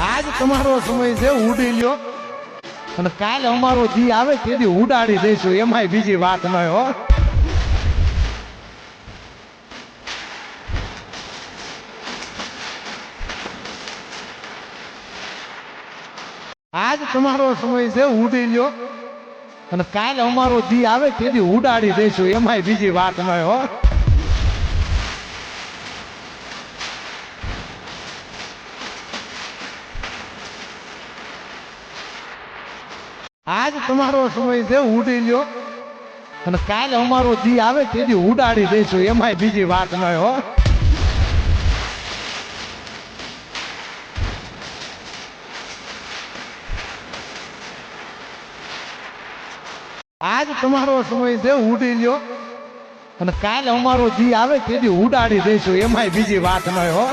આજ તમારો સમય છે ઉડી લ્યો અને કાલ અમારો દી આવે તેથી ઉડાડી દઈશું એમાંય બીજી વાત ન હો આજ તમારો સમય છે ઉડી લ્યો અને કાલ અમારો દી આવે તેથી ઉડાડી દઈશું એમાંય બીજી વાત ન હો આજ તમારો સમય છે ઉડી લ્યો અને કાલ અમારો દી આવે તેથી ઉડાડી દઈશું એમાંય બીજી વાત ન હો આજ તમારો સમય છે ઉડી લ્યો અને કાલ અમારો દી આવે તેથી ઉડાડી દઈશું એમાંય બીજી વાત ન હો